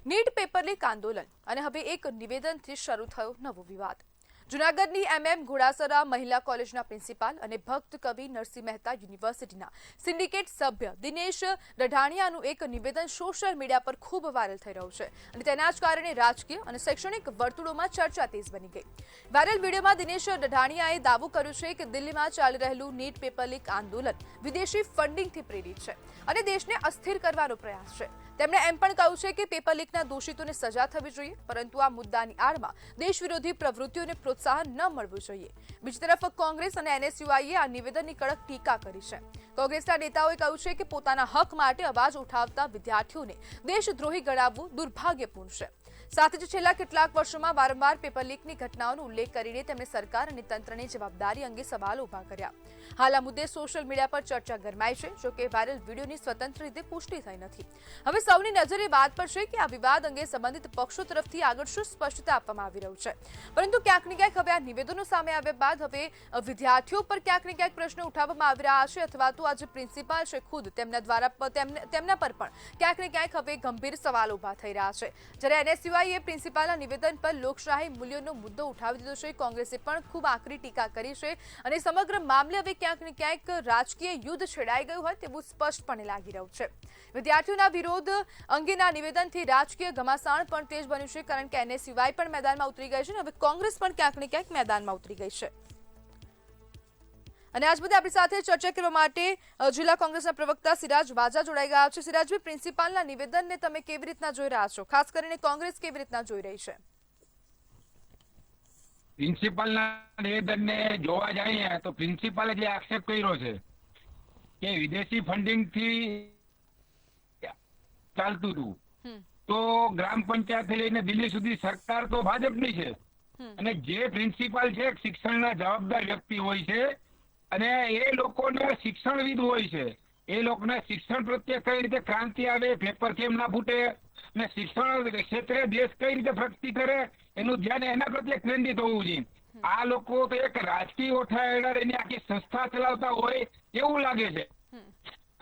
NEET paper leak આંદોલન અને હવે એક નિવેદનથી શરૂ થયો નવો વિવાદ। જૂનાગઢની MM ઘોડાસરા મહિલા કોલેજના પ્રિન્સિપાલ અને ભક્ત કવિ નરસિંહ મહેતા યુનિવર્સિટીના સિન્ડિકેટ સભ્ય દિનેશ રઢાણિયાનું એક નિવેદન સોશિયલ મીડિયા પર ખૂબ વાયરલ થઈ રહ્યું છે અને તેના જ કારણે રાજકીય અને શૈક્ષણિક વર્તુળોમાં ચર્ચા તેજ બની ગઈ। વાયરલ વિડીયોમાં દિનેશ રઢાણિયાએ દાવો કર્યો છે કે દિલ્હીમાં ચાલી રહેલું નીટ પેપર લીક આંદોલન વિદેશી ફંડિંગથી પ્રેરિત છે અને દેશને અસ્થિર કરવાનો પ્રયાસ છે। તેમણે એમ પણ કહ્યું છે કે પેપર લીકના દોષિતોને સજા થવી જોઈએ, પરંતુ આ મુદ્દાની આડમાં દેશ વિરોધી પ્રવૃત્તિઓને પ્રોત્સાહન ન મળવું જોઈએ। બીજી તરફ કોંગ્રેસ અને NSUIએ આ નિવેદનની કડક ટીકા કરી છે। કોંગ્રેસના નેતાઓએ કહ્યું છે કે પોતાના હક માટે અવાજ ઉઠાવતા વિદ્યાર્થીઓને દેશદ્રોહી ગણાવવું દુર્ભાગ્યપૂર્ણ છે। સાથે જ છેલ્લા કેટલાક વર્ષોમાં વારંવાર પેપર લીકની ઘટનાઓનો ઉલ્લેખ કરીને તેમણે સરકાર અને તંત્રની જવાબદારી અંગે સવાલો ઉભા કર્યા। હાલ આ મુદ્દે સોશિયલ મીડિયા પર ચર્ચા ગરમાઈ છે, જો કે વાયરલ વિડીયોની સ્વતંત્ર રીતે પુષ્ટિ થઈ નથી। હવે સૌની નજર એ વાત પર છે કે આ વિવાદ અંગે સંબંધિત પક્ષો તરફથી આગળ શું સ્પષ્ટતા આપવામાં આવી રહ્યું છે, પરંતુ ક્યાંક ને ક્યાંક હવે આ નિવેદનો સામે આવ્યા બાદ હવે વિદ્યાર્થીઓ પર ક્યાંક ને ક્યાંક પ્રશ્નો ઉઠાવવામાં આવી રહ્યા છે, અથવા તો આજે પ્રિન્સિપાલ છે ખુદ તેમના દ્વારા તેમના પર પણ ક્યાંક ને ક્યાંક હવે ગંભીર સવાલો ઉભા થઈ રહ્યા છે। જ્યારે NSUI પ્રિન્સિપાલના નિવેદન પર લોકશાહી મૂલ્યોનો મુદ્દો ઉઠાવી દીધો છે। કોંગ્રેસે પણ ખૂબ આકરી ટીકા કરી છે અને સમગ્ર મામલે હવે ક્યાંક ને ક્યાંક રાજકીય યુદ્ધ છેડાઈ ગયું હોય તેવું સ્પષ્ટપણે લાગી રહ્યું છે। વિદ્યાર્થીઓના વિરોધ અંગેના નિવેદનથી રાજકીય ઘમાસાણ પણ તેજ બન્યું છે, કારણ કે NSUI પણ મેદાનમાં ઉતરી ગઈ છે અને હવે કોંગ્રેસ પણ ક્યાંક ને ક્યાંક મેદાનમાં ઉતરી ગઈ છે। અને આજ મુદ્દે આપણી સાથે ચર્ચા કરવા માટે જિલ્લા કોંગ્રેસના પ્રવક્તા સિરાજ વાજા જોડાઈ ગયા છે। સિરાજભાઈ, પ્રિન્સિપાલના નિવેદનને તમે કેવી રીતના જોઈ રહ્યા છો, ખાસ કરીને કોંગ્રેસ કેવી રીતના જોઈ રહી છે? પ્રિન્સિપાલના નિવેદનને જોવા જઈએ તો પ્રિન્સિપાલે જે આક્ષેપ કર્યો છે કે વિદેશી ફંડિંગથી ચાલતું હતું, તો ગ્રામ પંચાયતથી લઈને દિલ્હી સુધી સરકાર તો ભાજપની છે અને જે પ્રિન્સિપાલ છે શિક્ષણના જવાબદાર વ્યક્તિ હોય છે અને એ લોકોને શિક્ષણવિદ હોય છે। એ લોકોને શિક્ષણ પ્રત્યે કઈ રીતે ક્રાંતિ આવે, પેપર કેમ ના ફૂટે અને શિક્ષણ ક્ષેત્રે દેશ કઈ રીતે પ્રગતિ કરે એનું ધ્યાન એના પ્રત્યે કેન્દ્રિત હોવું જોઈએ। આ લોકો તો એક રાજકીય ઓઠા એની આખી સંસ્થા ચલાવતા હોય એવું લાગે છે।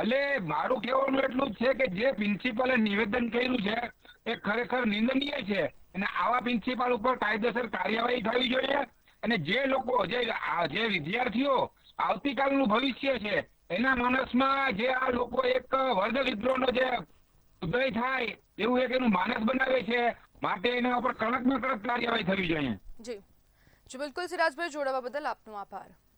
એટલે મારું કહેવાનું એટલું જ છે કે જે પ્રિન્સિપાલે નિવેદન કર્યું છે એ ખરેખર નિંદનીય છે અને આવા પ્રિન્સિપાલ ઉપર કાયદેસર કાર્યવાહી થવી જોઈએ। અને જે લોકો જે વિદ્યાર્થીઓ આવતીકાલનું ભવિષ્ય છે એના માનસમાં જે આ લોકો એક વર્ગ વિદ્રોહનો જે ઉદય થાય એવું એક એનું માનસ બનાવે છે, માટે એના ઉપર કડકમાં કડક કાર્યવાહી થવી જોઈએ। જી બિલકુલ, સિરાજભાઈ, જોડાવા બદલ આપનો આભાર।